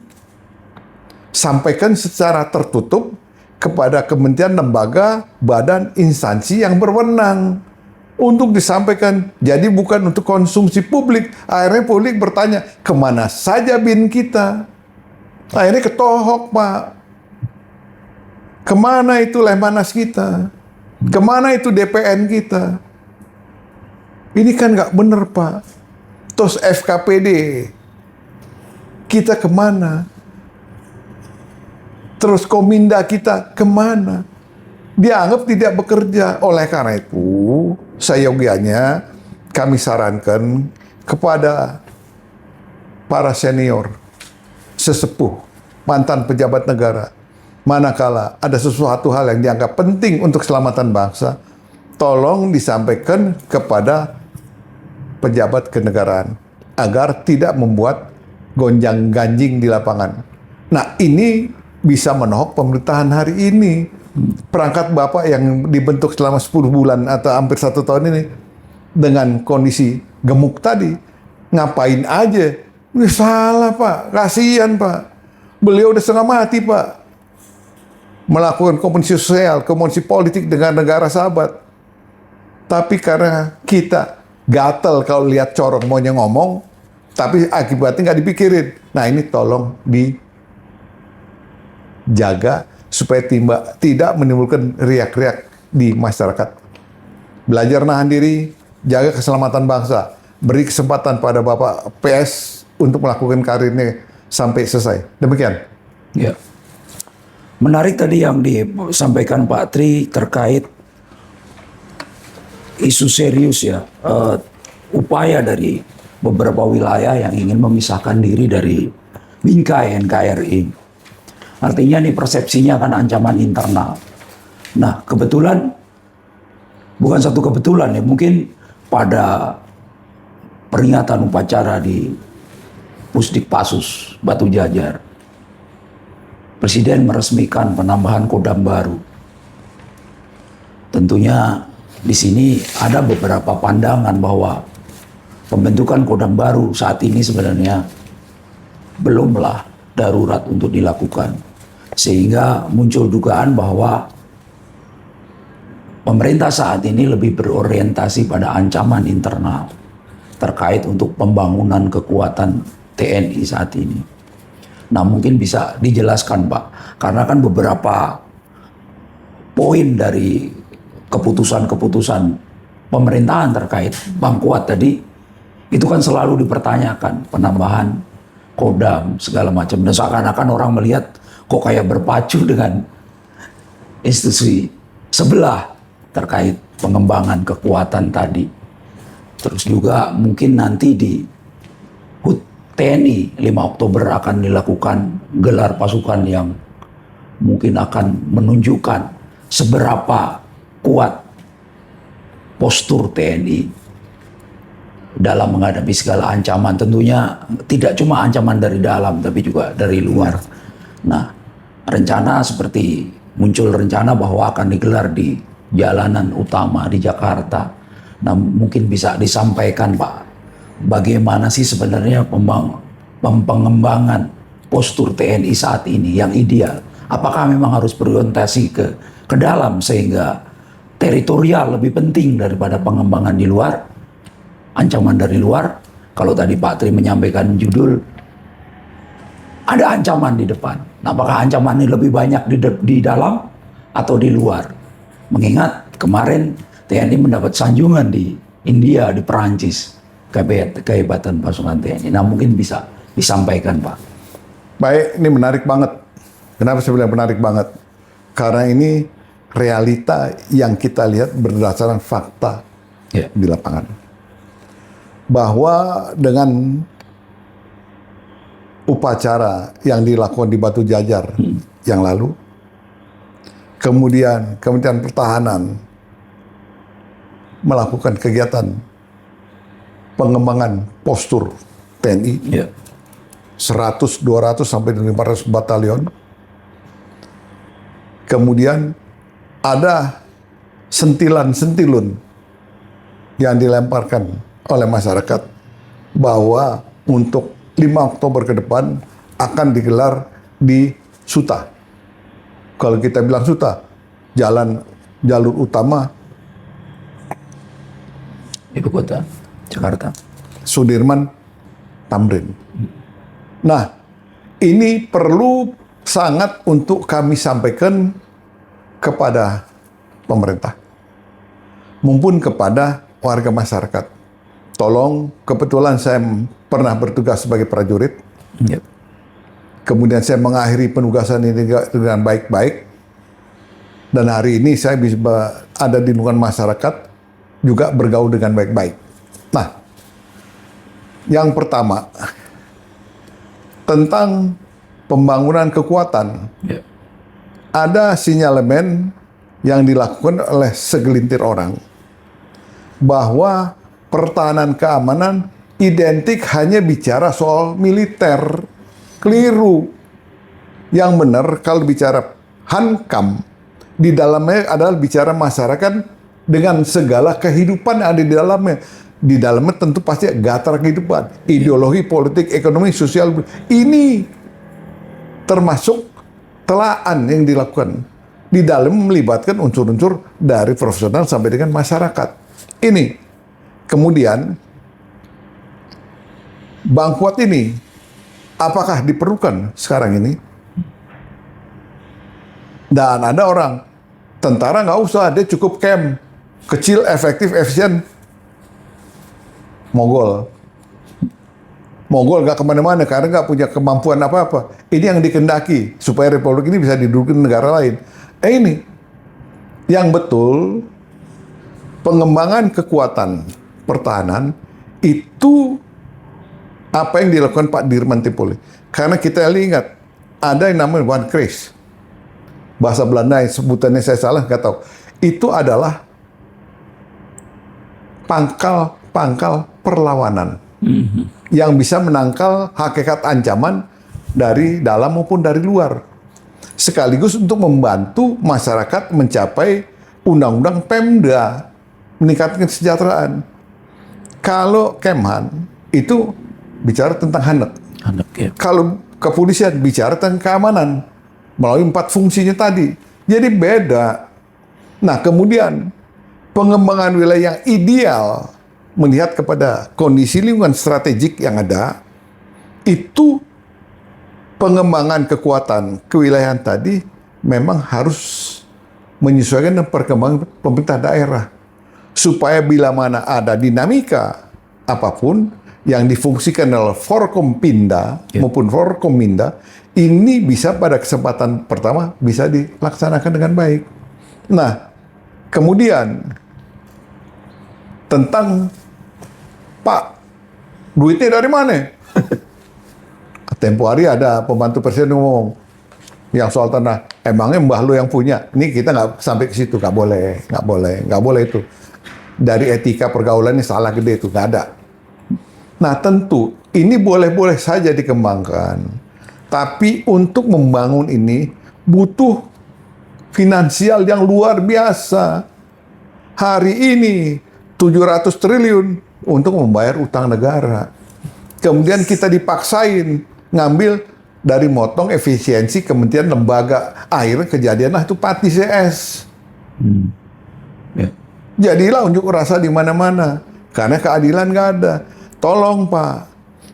S2: sampaikan secara tertutup kepada kementerian, lembaga, badan, instansi yang berwenang untuk disampaikan. Jadi bukan untuk konsumsi publik. Akhirnya publik bertanya, kemana saja bin kita? Akhirnya ketohok, Pak. Kemana itu Lemhanas kita? Kemana itu DPN kita? Ini kan nggak benar, Pak. Terus FKPD kita kemana? Terus Kominda kita kemana? Dianggap tidak bekerja. Oleh karena itu, seyogianya kami sarankan kepada para senior, sesepuh, mantan pejabat negara, manakala ada sesuatu hal yang dianggap penting untuk keselamatan bangsa, tolong disampaikan kepada pejabat kenegaraan agar tidak membuat gonjang-ganjing di lapangan. Nah, ini bisa menohok pemerintahan hari ini. Perangkat Bapak yang dibentuk selama 10 bulan atau hampir 1 tahun ini dengan kondisi gemuk tadi, ngapain aja? Wih, salah, Pak. Kasihan, Pak. Beliau udah setengah mati, Pak. Melakukan komunikasi sosial, komunikasi politik dengan negara sahabat. Tapi karena kita gatel kalau lihat corong maunya ngomong, tapi akibatnya nggak dipikirin. Nah ini tolong dijaga supaya tidak menimbulkan riak-riak di masyarakat. Belajar nahan diri, jaga keselamatan bangsa. Beri kesempatan pada Bapak PS untuk melakukan karirnya sampai selesai. Demikian.
S1: Ya. Menarik tadi yang disampaikan Pak Tri terkait isu serius ya, upaya dari beberapa wilayah yang ingin memisahkan diri dari bingkai NKRI. Artinya nih persepsinya kan ancaman internal. Nah kebetulan, bukan satu kebetulan ya, mungkin pada peringatan upacara di Pusdikpasus Batu Jajar, Presiden meresmikan penambahan Kodam baru. Tentunya di sini ada beberapa pandangan bahwa pembentukan Kodam baru saat ini sebenarnya belumlah darurat untuk dilakukan. Sehingga muncul dugaan bahwa pemerintah saat ini lebih berorientasi pada ancaman internal terkait untuk pembangunan kekuatan TNI saat ini. Nah mungkin bisa dijelaskan Pak, karena kan beberapa poin dari keputusan-keputusan pemerintahan terkait Bang Kuat tadi, itu kan selalu dipertanyakan, penambahan Kodam, segala macam. Dan seakan-akan orang melihat kok kayak berpacu dengan institusi sebelah terkait pengembangan kekuatan tadi. Terus juga mungkin nanti di HUT TNI 5 Oktober akan dilakukan gelar pasukan yang mungkin akan menunjukkan seberapa kuat postur TNI dalam menghadapi segala ancaman. Tentunya tidak cuma ancaman dari dalam, tapi juga dari luar. Nah, rencana seperti muncul rencana bahwa akan digelar di jalanan utama di Jakarta. Nah, mungkin bisa disampaikan Pak, bagaimana sih sebenarnya pengembangan postur TNI saat ini yang ideal? Apakah memang harus berorientasi ke dalam sehingga teritorial lebih penting daripada pengembangan di luar, ancaman dari luar? Kalau tadi Pak Tri menyampaikan judul, ada ancaman di depan. Nah, apakah ancaman ini lebih banyak di dalam atau di luar? Mengingat kemarin TNI mendapat sanjungan di India, di Perancis, kehebatan pasukan TNI. Nah, mungkin bisa disampaikan Pak.
S2: Baik, ini menarik banget. Kenapa saya bilang menarik banget? Karena ini realita yang kita lihat berdasarkan fakta di lapangan. Bahwa dengan upacara yang dilakukan di Batu Jajar yang lalu, kemudian Kementerian Pertahanan melakukan kegiatan pengembangan postur TNI 100, 200 sampai 500 batalion. Kemudian ada sentilan-sentilun yang dilemparkan oleh masyarakat bahwa untuk 5 Oktober ke depan akan digelar di Suta. Kalau kita bilang Suta, jalur utama
S1: Ibu kota Jakarta,
S2: Sudirman, Tamrin. Nah, ini perlu sangat untuk kami sampaikan kepada pemerintah maupun kepada warga masyarakat. Tolong, kebetulan saya pernah bertugas sebagai prajurit. Kemudian saya mengakhiri penugasan ini dengan baik-baik. Dan hari ini saya bisa ada di lingkungan masyarakat, juga bergaul dengan baik-baik. Nah, yang pertama, tentang pembangunan kekuatan. Ada sinyalemen yang dilakukan oleh segelintir orang bahwa pertahanan keamanan identik hanya bicara soal militer. Keliru. Yang benar kalau bicara Hankam, di dalamnya adalah bicara masyarakat dengan segala kehidupan yang ada di dalamnya. Di dalamnya tentu pasti gatar kehidupan, ideologi, politik, ekonomi, sosial. Ini termasuk telaan yang dilakukan. Di dalam melibatkan unsur-unsur dari profesional sampai dengan masyarakat. Ini. Kemudian, Bang Fuad ini, apakah diperlukan sekarang ini? Dan ada orang, tentara nggak usah, dia cukup camp. Kecil, efektif, efisien. Mogol nggak kemana-mana karena nggak punya kemampuan apa-apa. Ini yang dikendaki supaya republik ini bisa diduduki negara lain. Ini yang betul pengembangan kekuatan pertahanan itu apa yang dilakukan Pak Dirman Timpul. Karena kita ingat ada yang namanya one craze. Bahasa Belanda yang sebutannya saya salah nggak tahu. Itu adalah pangkal perlawanan. Yang bisa menangkal hakikat ancaman dari dalam maupun dari luar. Sekaligus untuk membantu masyarakat mencapai undang-undang Pemda, meningkatkan kesejahteraan. Kalau Kemhan itu bicara tentang handek.
S1: Ya.
S2: Kalau kepolisian bicara tentang keamanan melalui 4 fungsinya tadi. Jadi beda. Nah, kemudian pengembangan wilayah yang ideal melihat kepada kondisi lingkungan strategik yang ada, itu pengembangan kekuatan kewilayahan tadi memang harus menyesuaikan dengan perkembangan pemerintah daerah. Supaya bila mana ada dinamika apapun yang difungsikan oleh Forkompinda maupun Forkominda, ini bisa pada kesempatan pertama bisa dilaksanakan dengan baik. Nah, kemudian tentang Pak, duitnya dari mana? Tempo hari ada pembantu presiden ngomong yang soal tanah, emangnya mbah lu yang punya? Ini kita nggak sampai ke situ, nggak boleh itu. Dari etika pergaulan ini salah gede itu, nggak ada. Nah tentu ini boleh-boleh saja dikembangkan, tapi untuk membangun ini butuh finansial yang luar biasa. Hari ini 700 triliun untuk membayar utang negara. Kemudian kita dipaksain ngambil dari motong efisiensi kementerian lembaga. Akhirnya kejadianlah itu Pati CS.
S1: Ya.
S2: Jadilah unjuk rasa di mana-mana. Karena keadilan nggak ada. Tolong Pak,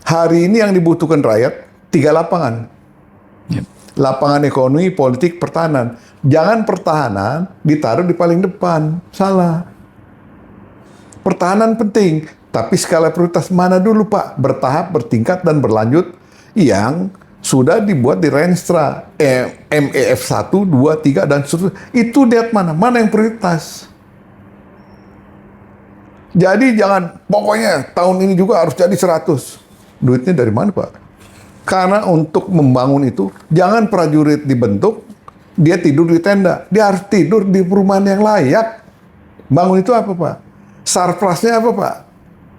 S2: hari ini yang dibutuhkan rakyat 3 lapangan.
S1: Ya.
S2: Lapangan ekonomi, politik, pertahanan. Jangan pertahanan ditaruh di paling depan. Salah. Pertahanan penting, tapi skala prioritas mana dulu Pak? Bertahap, bertingkat, dan berlanjut yang sudah dibuat di Renstra, MEF 1, 2, 3, dan seterusnya. Itu lihat mana yang prioritas. Jadi jangan, pokoknya tahun ini juga harus jadi 100. Duitnya dari mana Pak? Karena untuk membangun itu, jangan prajurit dibentuk, dia tidur di tenda. Dia harus tidur di perumahan yang layak. Bangun itu apa Pak? Surplusnya apa Pak?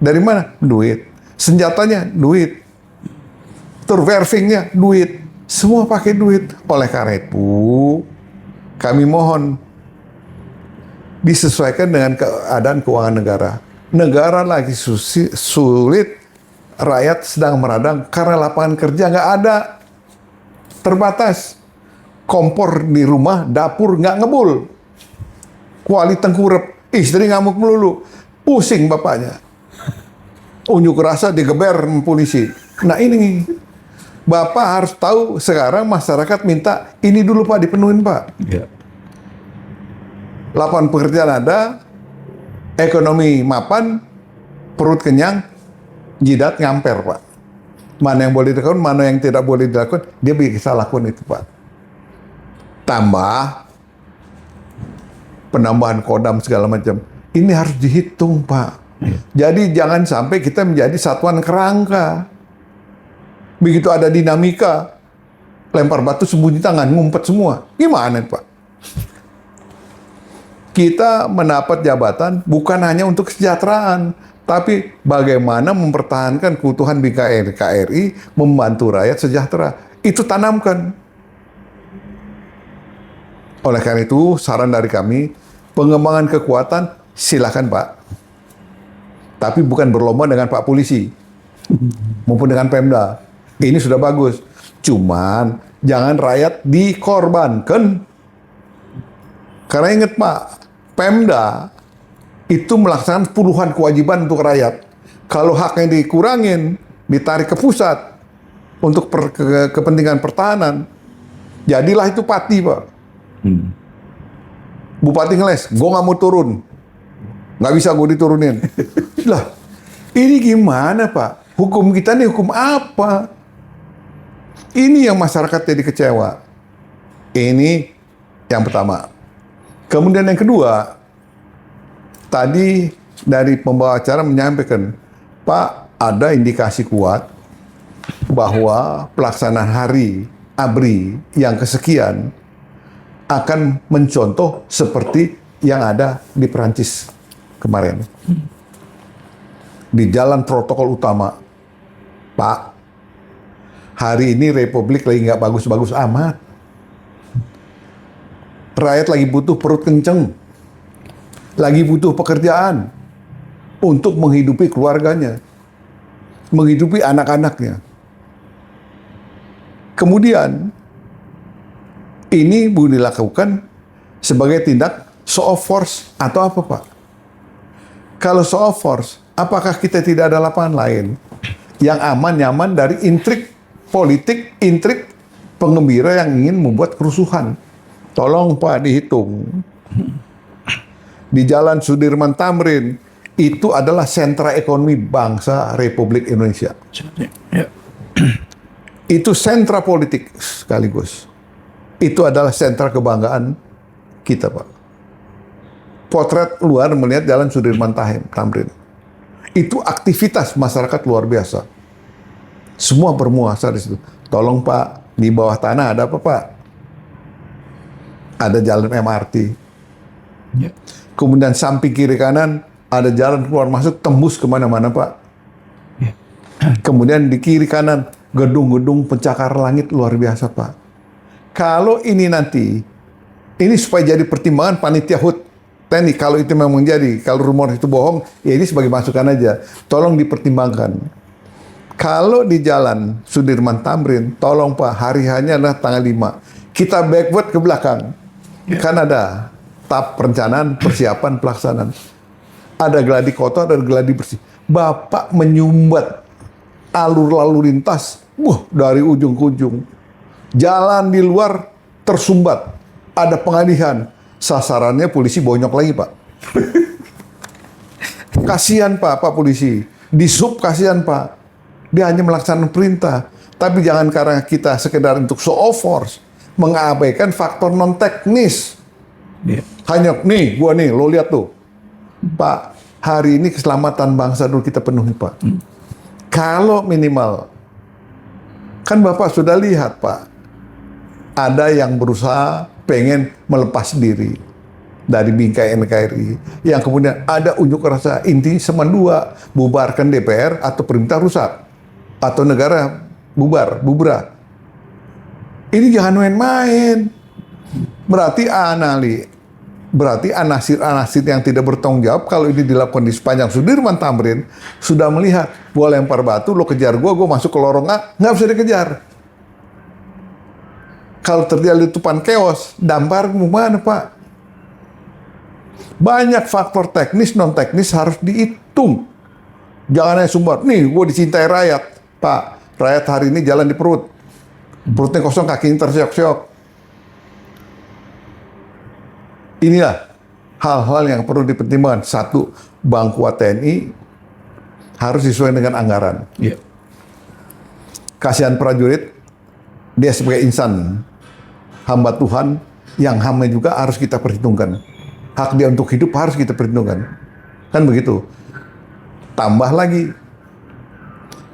S2: Dari mana? Duit. Senjatanya? Duit. Turvervingnya? Duit. Semua pakai duit. Oleh karena itu, kami mohon disesuaikan dengan keadaan keuangan negara. Negara lagi sulit, rakyat sedang meradang karena lapangan kerja nggak ada. Terbatas. Kompor di rumah, dapur nggak ngebul. Kuali tengkurep, istri ngamuk melulu. Pusing bapaknya. Unjuk rasa digeber polisi. Nah ini, Bapak harus tahu sekarang masyarakat minta ini dulu Pak, dipenuhin Pak.
S1: Ya.
S2: Lapangan pekerjaan ada, ekonomi mapan, perut kenyang, jidat ngamper Pak. Mana yang boleh dilakukan, mana yang tidak boleh dilakukan, dia bisa lakukan itu Pak. Tambah penambahan kodam segala macam. Ini harus dihitung, Pak. Jadi jangan sampai kita menjadi satuan kerangka. Begitu ada dinamika, lempar batu sembunyi tangan, ngumpet semua. Gimana, Pak? Kita mendapat jabatan bukan hanya untuk kesejahteraan, tapi bagaimana mempertahankan keutuhan BNKRI, membantu rakyat sejahtera. Itu tanamkan. Oleh karena itu, saran dari kami, pengembangan kekuatan silakan Pak. Tapi bukan berlomba dengan Pak Polisi maupun dengan Pemda. Ini sudah bagus. Cuman jangan rakyat dikorbankan. Karena ingat Pak, Pemda itu melaksanakan puluhan kewajiban untuk rakyat. Kalau haknya dikurangin, ditarik ke pusat untuk kepentingan pertahanan, jadilah itu Pati, Pak. Bupati ngeles, gue nggak mau turun, nggak bisa gue diturunin. Lah, ini gimana, Pak? Hukum kita nih hukum apa? Ini yang masyarakat jadi kecewa. Ini yang pertama. Kemudian yang kedua, tadi dari pembawa acara menyampaikan, Pak, ada indikasi kuat bahwa pelaksanaan hari ABRI yang kesekian akan mencontoh seperti yang ada di Perancis kemarin. Di jalan protokol utama, Pak, hari ini Republik lagi nggak bagus-bagus amat. Rakyat lagi butuh perut kenceng, lagi butuh pekerjaan untuk menghidupi keluarganya, menghidupi anak-anaknya. Kemudian, ini boleh dilakukan sebagai tindak show of force atau apa, Pak? Kalau show of force, apakah kita tidak ada lapangan lain yang aman, nyaman dari intrik politik, intrik penggembira yang ingin membuat kerusuhan? Tolong, Pak, dihitung. Di Jalan Sudirman Tamrin, itu adalah sentra ekonomi bangsa Republik Indonesia. Itu sentra politik sekaligus. Itu adalah sentra kebanggaan kita, Pak. Potret luar melihat Jalan Sudirman Tamrin. Itu aktivitas masyarakat luar biasa. Semua bermuasa di situ. Tolong, Pak, di bawah tanah ada apa, Pak? Ada jalan MRT. Kemudian samping kiri kanan ada jalan keluar masuk tembus kemana-mana, Pak. Kemudian di kiri kanan gedung-gedung pencakar langit luar biasa, Pak. Kalau ini nanti, ini supaya jadi pertimbangan panitia HUT TNI, kalau itu memang jadi, kalau rumor itu bohong, ya ini sebagai masukan aja. Tolong dipertimbangkan. Kalau di Jalan Sudirman Tamrin, tolong, Pak, hari hanya adalah tanggal 5. Kita backward ke belakang. Kan ada tahap perencanaan, persiapan, pelaksanaan. Ada geladi kotor, ada geladi bersih. Bapak menyumbat alur lalu lintas, dari ujung ke ujung. Jalan di luar tersumbat. Ada pengalihan. Sasarannya polisi bonyok lagi, Pak. Kasihan, Pak polisi. Di sub kasihan, Pak. Dia hanya melaksanakan perintah. Tapi jangan karena kita sekedar untuk show of force, mengabaikan faktor non teknis. Hanya nih, gua nih, lo lihat tuh, Pak, hari ini keselamatan bangsa dulu kita penuhi, Pak. Kalau minimal, kan Bapak sudah lihat, Pak, ada yang berusaha pengen melepas diri dari bingkai NKRI, yang kemudian ada unjuk rasa, inti cuma dua, bubarkan DPR atau perintah rusak, atau negara bubar. Ini jangan main-main. Berarti anasir-anasir yang tidak bertanggung jawab kalau ini dilakukan di sepanjang Sudirman Tamrin sudah melihat, gua lempar batu, lo kejar gua masuk ke lorong A, nggak bisa dikejar. Kalau terjadi letupan keos, dampar gimana, Pak? Banyak faktor teknis, non teknis harus dihitung. Jangan hanya sumber, nih gua dicintai rakyat, Pak. Rakyat hari ini jalan di perut. Perutnya kosong, kakinya terseok-seok. Inilah hal-hal yang perlu dipertimbangkan. Satu, bangkuat TNI harus sesuai dengan anggaran. Kasihan prajurit, dia sebagai insan, hamba Tuhan, yang hamba juga harus kita perhitungkan. Hak dia untuk hidup harus kita perhitungkan. Kan begitu. Tambah lagi,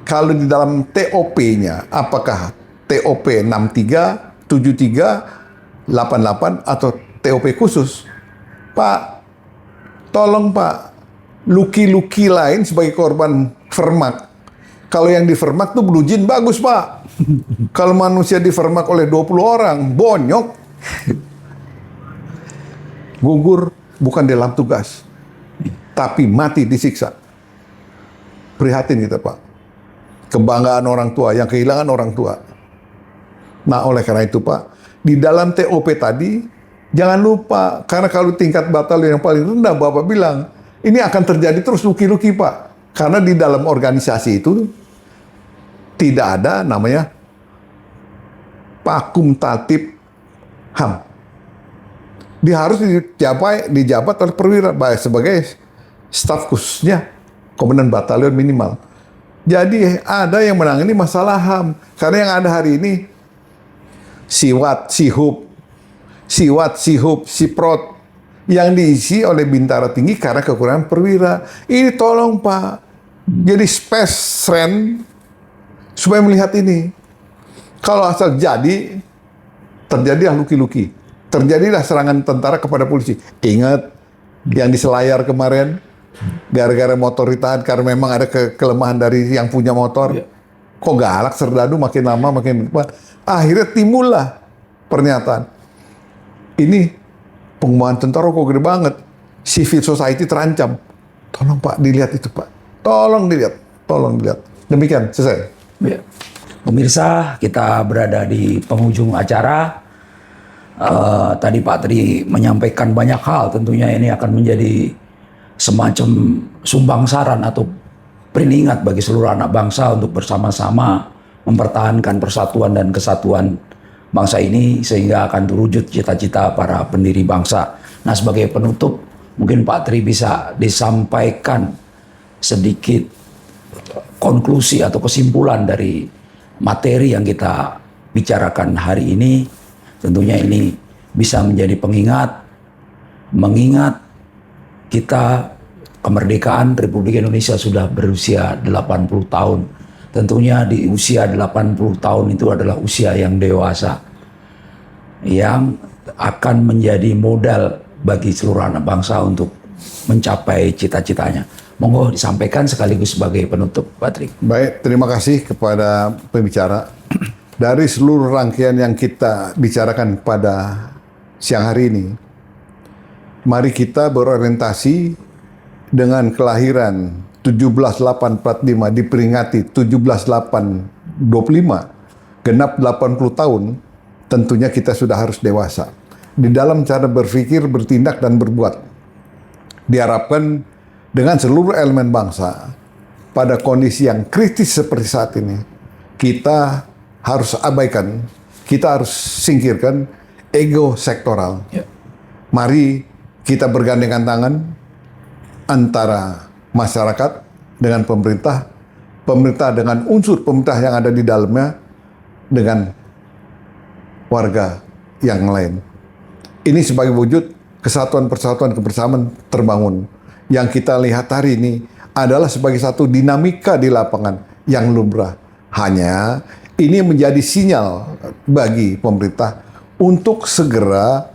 S2: kalau di dalam TOP-nya, apakah TOP 63, 73, 88, atau TOP khusus, Pak, tolong, Pak, luki-luki lain sebagai korban Vermak. Kalau yang di Vermak tuh blue jean bagus, Pak. Kalau manusia di Vermak oleh 20 orang, bonyok. Gugur bukan dalam tugas, tapi mati disiksa. Prihatin kita, Pak. Kebanggaan orang tua yang kehilangan orang tua. Nah, oleh karena itu, Pak, di dalam TOP tadi, jangan lupa, karena kalau tingkat batalion yang paling rendah, Bapak bilang, Ini akan terjadi terus luki-luki, Pak. Karena di dalam organisasi itu tidak ada namanya fakultatif HAM. Dia harus dijabat oleh perwira sebagai staf khususnya komandan batalion minimal. Jadi ada yang menangani masalah HAM. Karena yang ada hari ini Siwat, Sihub, Siprot yang diisi oleh bintara tinggi karena kekurangan perwira. Ini tolong Pak, jadi space friend supaya melihat ini. Kalau asal jadi, terjadilah luki-luki. Terjadilah serangan tentara kepada polisi. Ingat yang di Selayar kemarin, gara-gara motor ditahan karena memang ada kelemahan dari yang punya motor.
S1: Ya.
S2: Kok galak serdadu makin lama makin depan. Akhirnya timbullah pernyataan. Ini pengembangan tentara kok gede banget. Civil society terancam. Tolong Pak dilihat itu Pak. Tolong dilihat. Demikian, selesai.
S1: Ya. Pemirsa, kita berada di penghujung acara. Tadi Pak Tri menyampaikan banyak hal. Tentunya ini akan menjadi semacam sumbangsaran atau peringat bagi seluruh anak bangsa untuk bersama-sama mempertahankan persatuan dan kesatuan bangsa ini sehingga akan terwujud cita-cita para pendiri bangsa. Nah, sebagai penutup, mungkin Pak Tri bisa disampaikan sedikit konklusi atau kesimpulan dari materi yang kita bicarakan hari ini. Tentunya ini bisa menjadi pengingat, mengingat kita kemerdekaan Republik Indonesia sudah berusia 80 tahun. Tentunya di usia 80 tahun itu adalah usia yang dewasa, yang akan menjadi modal bagi seluruh anak bangsa untuk mencapai cita-citanya. Monggo disampaikan sekaligus sebagai penutup, Patrick.
S2: Baik, terima kasih kepada pembicara. Dari seluruh rangkaian yang kita bicarakan pada siang hari ini, mari kita berorientasi dengan kelahiran 17.845 diperingati 17.825, genap 80 tahun, tentunya kita sudah harus dewasa. Di dalam cara berpikir, bertindak, dan berbuat. Diharapkan dengan seluruh elemen bangsa, pada kondisi yang kritis seperti saat ini, kita harus abaikan, kita harus singkirkan ego sektoral.
S1: Ya.
S2: Mari kita bergandengan tangan antara masyarakat dengan pemerintah, pemerintah dengan unsur pemerintah yang ada di dalamnya, dengan warga yang lain. Ini sebagai wujud kesatuan, persatuan, kebersamaan terbangun. Yang kita lihat hari ini adalah sebagai satu dinamika di lapangan yang lumrah. Hanya ini menjadi sinyal bagi pemerintah untuk segera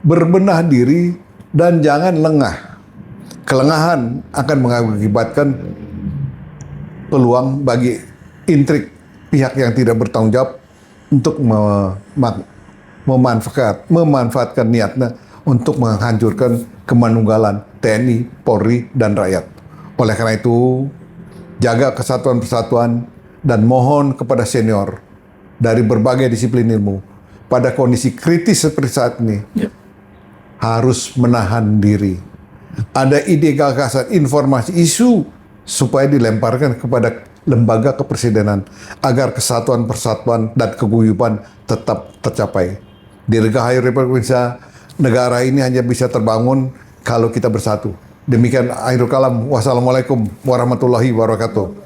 S2: berbenah diri dan jangan lengah. Kelengahan akan mengakibatkan peluang bagi intrik pihak yang tidak bertanggung jawab untuk memanfaatkan niatnya untuk menghancurkan kemanunggalan TNI, Polri, dan rakyat. Oleh karena itu, jaga kesatuan persatuan dan mohon kepada senior dari berbagai disiplin ilmu pada kondisi kritis seperti saat ini harus menahan diri. Ada ide, gagasan, informasi, isu supaya dilemparkan kepada lembaga kepresidenan agar kesatuan persatuan dan keguyuban tetap tercapai. Dirgahayu Republik Indonesia, negara ini hanya bisa terbangun kalau kita bersatu. Demikian akhirul kalam. Wassalamualaikum warahmatullahi wabarakatuh.